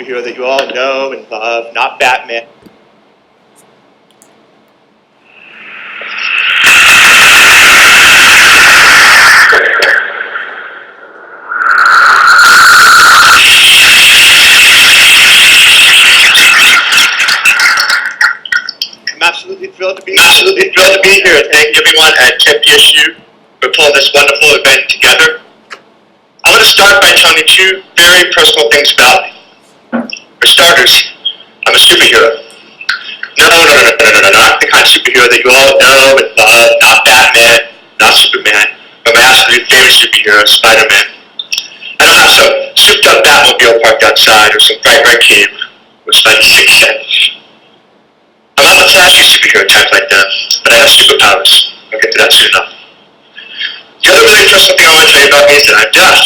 superhero that you all know and love, not Batman. I'm absolutely thrilled to be here. Thank everyone at KPSU for pulling this wonderful event together. I'm going to start by telling you two very personal things about me. For starters, I'm a superhero. No, not the kind of superhero that you all know and love, not Batman, not Superman, but my absolute favorite superhero, Spider-Man. I don't have some souped up Batmobile parked outside or some bright red cape with Spidey sixth sense. I'm not the flashy superhero type like that, but I have superpowers. I'll get to that soon enough. The other really personal thing I want to tell you about me is that I'm deaf.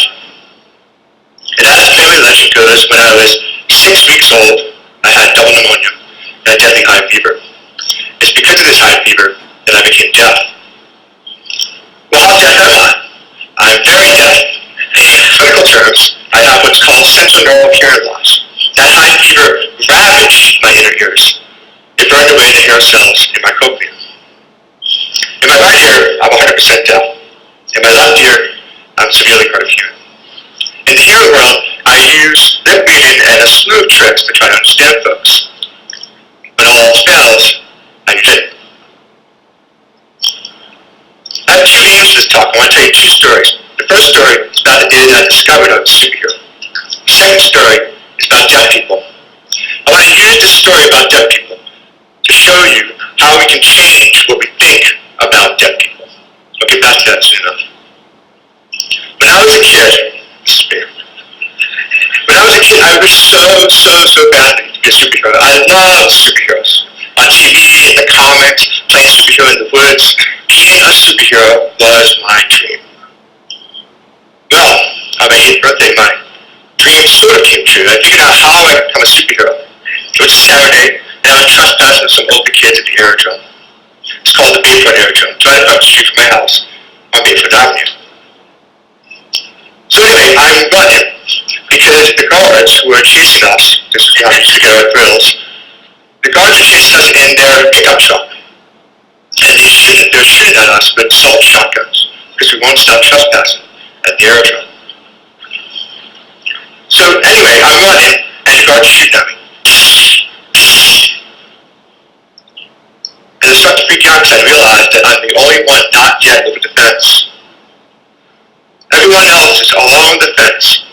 And as the family legend goes, when I was 6 weeks old, I had double pneumonia and a deadly high fever. It's because of this high fever that I became deaf. Well, how deaf am I? I'm very deaf. In clinical terms, I have what's called central neural hearing loss. That high fever ravaged my inner ears. It burned away the hair cells in my cochlea. In my right ear, I'm 100% deaf. In my left ear, I'm severely hard of hearing. In the hearing world, I use lip reading and a slew of tricks to try to understand folks. When all else fails, I use it. I have 2 names for this talk. I want to tell you 2 stories. The first story is about the day that I discovered I was a superhero. The second story is about deaf people. I want to use this story about deaf people to show you how we can change what we think about deaf people. I'll get back to that soon enough. When I was a kid, I wished so badly to be a superhero. I loved superheroes. On TV, in the comics, playing superhero in the woods. Being a superhero was my dream. Well, on my 8th birthday, my dream sort of came true. I figured out how I could become a superhero. It was a Saturday, and I was trespassing with some older kids at the aerodrome. It's called the Bayfront Aerodrome. It's right across the street from my house on Bayfront Avenue. So anyway, I'm running because the guards who are chasing us, this is how we used to go at drills, the guards are chasing us in their pickup truck. And they're shooting at us with assault shotguns because we won't stop trespassing at the aerodrome. So anyway, I'm running and the guards are shooting at me. And I start to freak out because I realize that I'm the only one not yet over the fence. Everyone else is along the fence.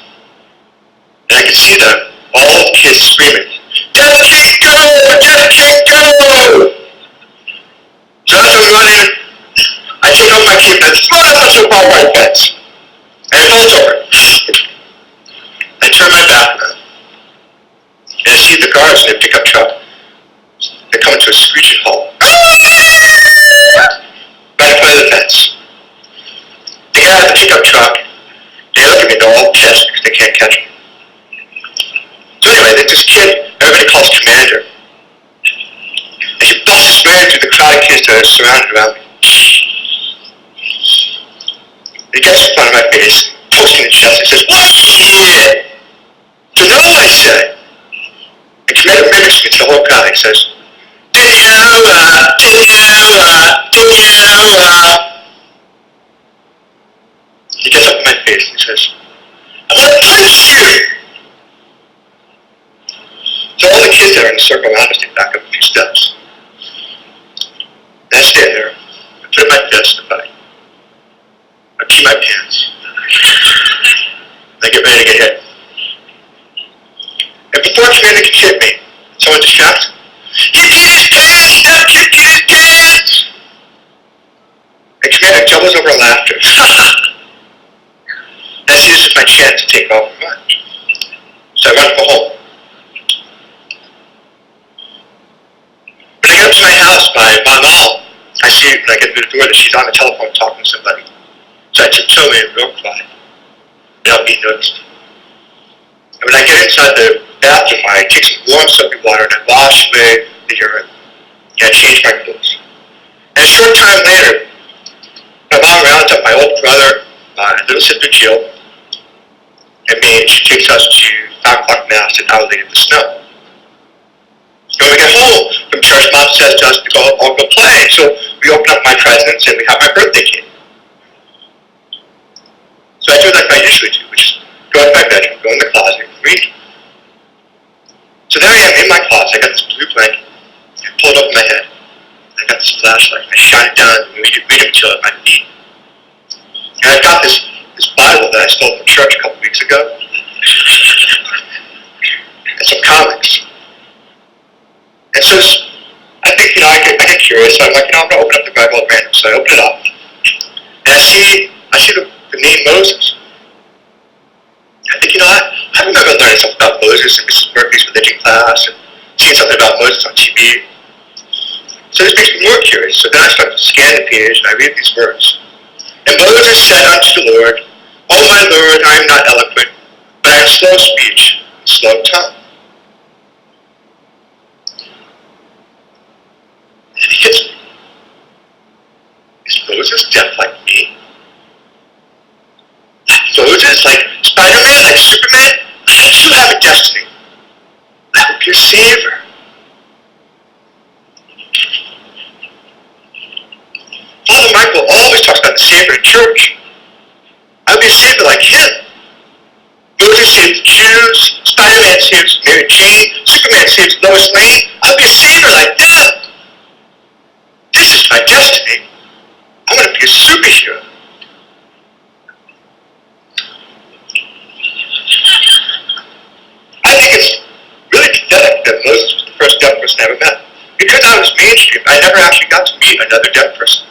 And I can see them, all the kids screaming, "Death can't go! Death can't go!" So as I'm running, I take off my cape and throw it out the barbed wire fence. And it falls over. I turn my back around. And I see the guards in their pickup truck. They come to a screeching halt. Right in front of the fence. They get out of the pickup truck. They look at me, they're all pissed because they can't catch me. So anyway, there's this kid everybody calls Commander. And he busts his way through the crowd of kids that are surrounded around me. He gets in front of my face, pokes me in the chest, and says, "Wait! To know," I say. And Commander mimics me to the whole crowd. He says, "Daniela, Daniela, Daniela." He gets up in my face and he says, "I'm going to punch you!" So all the kids that are in the circle around us, they back up a few steps. And I stand there, I put in my fist and I pee my pants. And I get ready to get hit. And before Commander can hit me, someone distracts him. "He peed his pants! That kid peed his pants!" And Commander doubles over in laughter. And I see this as my chance to take off and run. So I run for home. When I get up to my house, my mom, I see when I get through the door that she's on the telephone talking to somebody. So I tiptoe in real quiet, without being noticed. And when I get inside the bathroom, I take some warm soapy water and I wash away the urine. And I change my clothes. And a short time later, my mom rounds up my old brother, my little sister Jill, and me, and she takes us to 5 o'clock mass an hour later in the snow. When we get home from church, Mom says to us to all go play. So we open up my presents and we have my birthday cake. So I do like I usually do, which is go into my bedroom, go in the closet, and read. So there I am in my closet. I got this blue blanket. I pull it over my head. I got this flashlight. I shine it down and read it till at my feet. And I've got this Bible that I stole from church a couple weeks ago. And some comics. And so I think, I get curious. So I'm like, I'm going to open up the Bible at random. So I open it up. And I see the name Moses. I think, I remember learning something about Moses in Mrs. Murphy's religion class and seeing something about Moses on TV. So this makes me more curious. So then I start to scan the page and I read these words. And Moses said unto the Lord, O my Lord, I am not eloquent, but I have slow speech and slow tongue. And it hits me. Is Moses deaf like me? Moses, like Spider-Man, like Superman? I too have a destiny. I will be a savior. Father Michael always talks about the Savior in church. I would be a Savior like him. Moses saves the Jews, Spider-Man saves Mary Jane, Superman saves Lois Lane. I would be a Savior like them. This is my destiny. I'm going to be a superhero. I think it's really pathetic that Moses was the first deaf person I ever met. Because I was mainstream, I never actually got to meet another deaf person.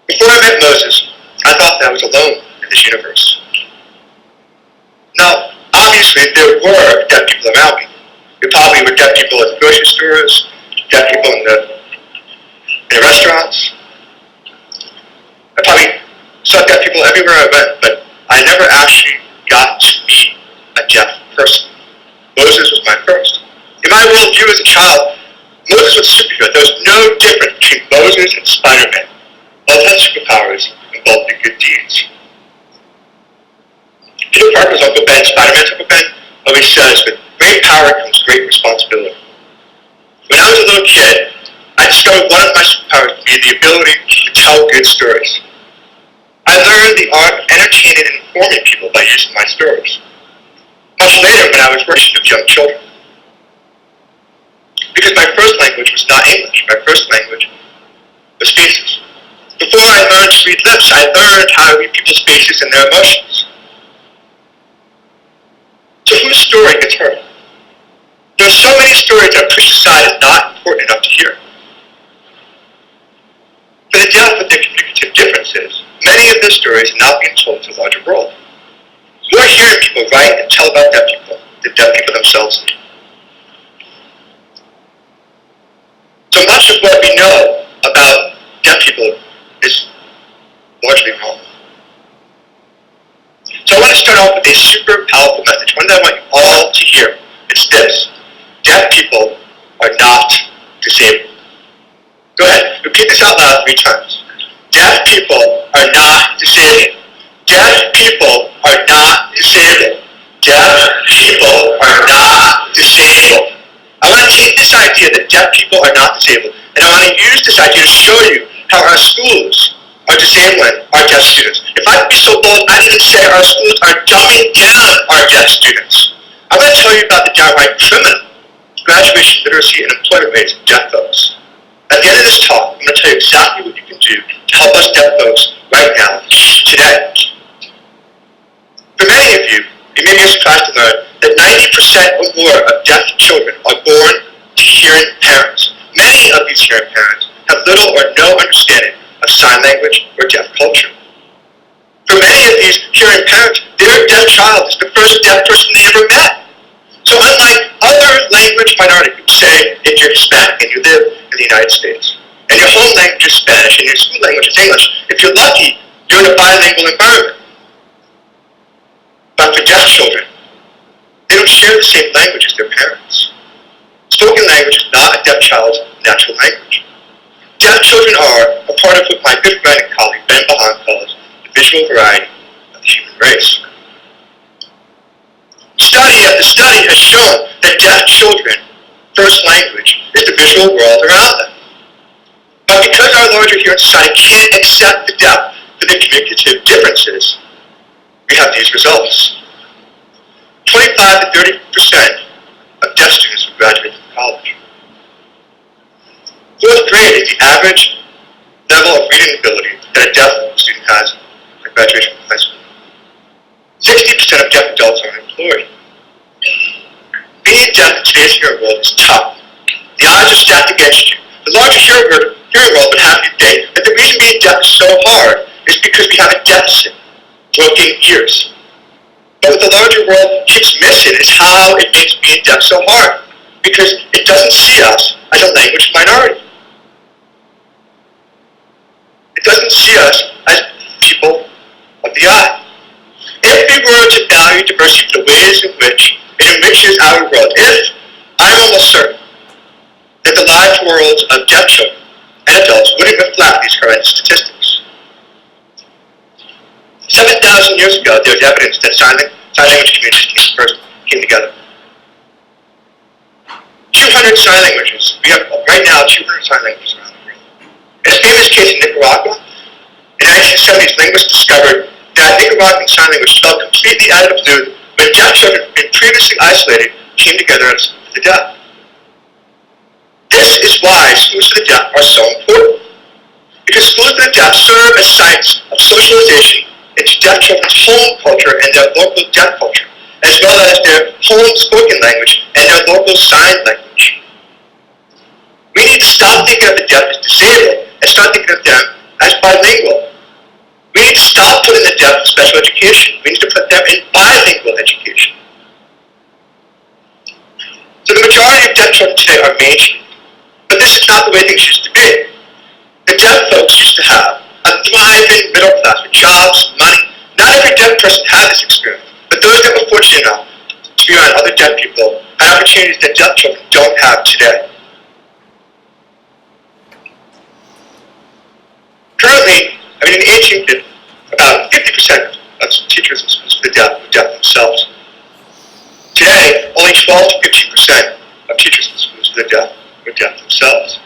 Before I met Moses, I thought that I was alone in this universe. Now, obviously, there were deaf people around me. There probably were deaf people at the grocery stores, deaf people in the restaurants. I probably saw deaf people everywhere I went, but I never actually got to meet a deaf person. Moses was my first. In my worldview as a child, Moses was a superhero. There was no difference between Moses and Spider-Man. Both had superpowers and both did good deeds. Peter Parker's Uncle Ben, Spider-Man's Uncle Ben, always says, with great power comes great responsibility. When I was a little kid, I discovered one of my superpowers to be the ability to tell good stories. I learned the art of entertaining and informing people by using my stories. Much later, when I was working with young children. Because my first language was not English. My first language was faces. Before I learned to read lips, I learned how to read people's faces and their emotions. So whose story gets heard? There are so many stories that are pushed aside as not important enough to hear. For the deaf with their communicative differences, many of their stories are not being told to the larger world. We're hearing people write and tell about deaf people than deaf people themselves. So much of what we know about deaf people is largely wrong. So I want to start off with a super powerful message, one that I want you all to hear. It's this: deaf people are not disabled. Go ahead, repeat this out loud 3 times. Deaf people are not disabled. Deaf people are not disabled. Deaf people are not disabled. I want to take this idea that deaf people are not disabled, and I want to use this idea to show you how our schools are disabling our deaf students. If I could be so bold, I'd even say our schools are dumbing down our deaf students. I'm going to tell you about the downright criminal graduation, literacy, and employment rates of deaf folks. At the end of this talk, I'm going to tell you exactly what you can do to help us deaf folks right now, today. For many of you, it may be a surprise to learn that 90% or more of deaf children are born to hearing parents. Many of these hearing parents have little or no understanding of sign language or deaf culture. For many of these hearing parents, their deaf child is the first deaf person they ever met. So unlike other language minority groups, say if you're Hispanic and you live in the United States, and your home language is Spanish and your school language is English, if you're lucky, you're in a bilingual environment. But for deaf children, they don't share the same language as their parents. Spoken language is not a deaf child's natural language. Deaf children are a part of what my good friend and colleague Ben Bahan calls the visual variety of the human race. study after study has shown that deaf children first language is the visual world around them. But because our larger human society can't accept the deaf for their communicative differences, we have these results. 25 to 30% of deaf students will graduate from college. Fourth grade is the average level of reading ability that a deaf student has at graduation from high school. 60% of deaf adults are unemployed. Being deaf in today's hearing world is tough. The odds are stacked against you. The larger hearing world would have you say that the reason being deaf is so hard is because we have a deficit, broken ears. But what the larger world keeps missing is how it makes being deaf so hard, because it doesn't see us as a language minority. It doesn't see us as people of the eye. If we were to value diversity for the ways in which it enriches our world, I'm almost certain that the live worlds of deaf children and adults wouldn't reflect these horrendous statistics. 7,000 years ago, there was evidence that sign language communities first came together. 200 sign languages. We have right now 200 sign languages around the world. In a famous case in Nicaragua, in the 1970s, linguists discovered that Nicaraguan sign language fell completely out of the blue when deaf children who had been previously isolated came together and spoke for the deaf. This is why schools for the deaf are so important. Because schools for the deaf serve as sites of socialization into deaf children's home culture and their local deaf culture, as well as their home spoken language and their local sign language. We need to stop thinking of the deaf as disabled and start thinking of them as bilingual. We need to stop putting the deaf in special education. We need to put them in bilingual education. So the majority of deaf children today are mainstream, but this is not the way things used to be. The deaf folks used to have a thriving middle class with jobs, money. Not every deaf person had this experience, but those that were fortunate enough to be around other deaf people had opportunities that deaf children don't have today. Currently, in the 1850s, about 50% of teachers in schools for the deaf were deaf themselves. Today, only 12 to 15% of teachers in schools for the deaf were deaf themselves.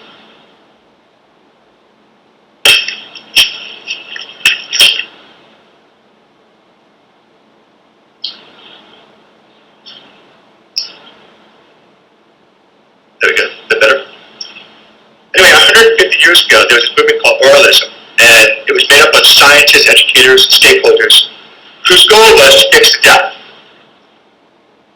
There we go. Is that better? Anyway, 150 years ago, there was a movement called oralism, and it was made up of scientists, educators, and stakeholders whose goal was to fix the deaf.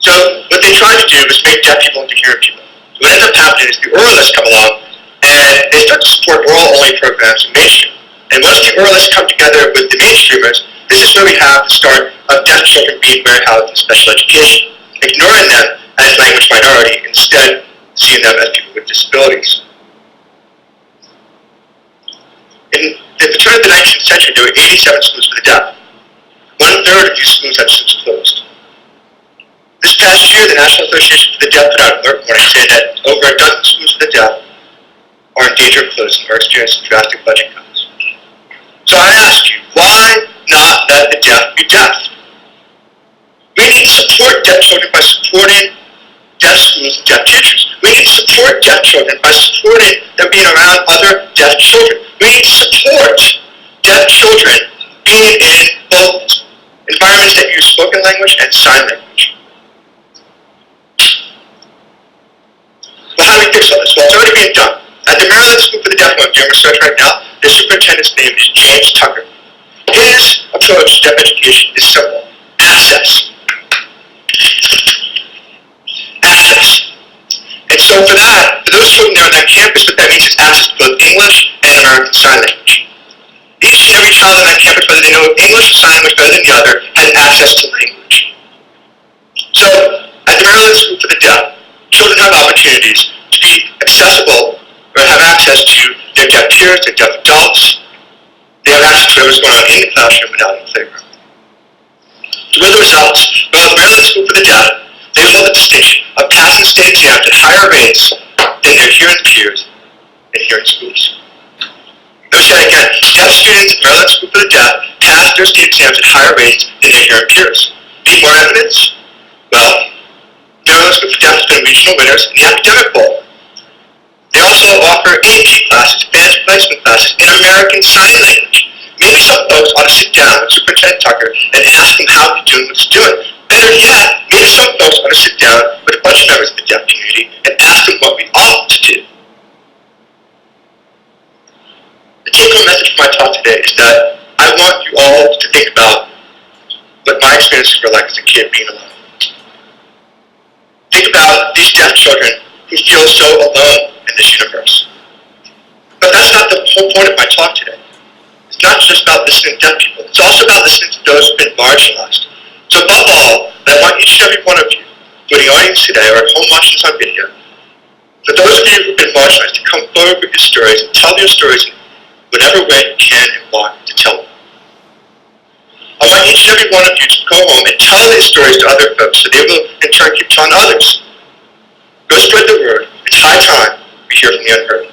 So what they tried to do was make deaf people into hearing people. What ended up happening is the oralists come along, and they start to support oral-only programs in mainstream. And once the oralists come together with the mainstreamers, this is where we have the start of deaf children being warehoused in special education, ignoring them as language minority, instead seeing them as people with disabilities. In the turn of the 19th century, there were 87 schools for the deaf. 1/3 of these schools have since closed. This past year, the National Association for the Deaf put out an alert warning saying that over a dozen schools for the deaf are in danger of closing or experiencing drastic budget cuts. So I ask you, why not let the deaf be deaf? We need to support deaf children by supporting deaf schools and deaf teachers. We need to support deaf children by supporting them being around other deaf children. We need to support deaf children being in both environments that use spoken language and sign language. Well, how do we fix all this? Well, it's already being done. At the Maryland School for the Deaf, I'm doing research right now. The superintendent's name is James Tucker. His approach to deaf education is simple. Access. Access. And so for those children that are on that campus, what that means is access to both English and American Sign Language. Each and every child on that campus, whether they know English or Sign Language better than the other, has access to language. So, at the Maryland School for the Deaf, children have opportunities to be accessible or have access to their deaf peers, their deaf adults. They have access to whatever's going on in the classroom and out in the playground. So what are the results? Well, at the Maryland School for the Deaf, they hold the distinction of passing state exams at higher rates than their hearing peers in hearing schools. Let me say that again. Deaf students at Maryland School for the Deaf pass their state exams at higher rates than their hearing peers. Need more evidence? Well, those with deaf have been regional winners in the academic bowl. They also offer AP classes, Spanish placement classes, and American Sign Language. Maybe some folks ought to sit down with Superintendent Tucker and ask him how he's doing what he's doing. Better yet, maybe some folks ought to sit down with a bunch of members of the deaf community and ask them what we ought to do. The take-home message from my talk today is that I want you all to think about what my experiences were like as a kid being alone. Think about these deaf children who feel so alone in this universe. But that's not the whole point of my talk today. It's not just about listening to deaf people. It's also about listening to those who've been marginalized. So above all, I want each and every one of you, who are in the audience today or at home watching this on video, for those of you who've been marginalized, to come forward with your stories and tell your stories in whatever way you can and want to tell them. I want each and every one of you to go home and tell these stories to other folks so they will in turn keep telling others. Go spread the word. It's high time we hear from the unheard.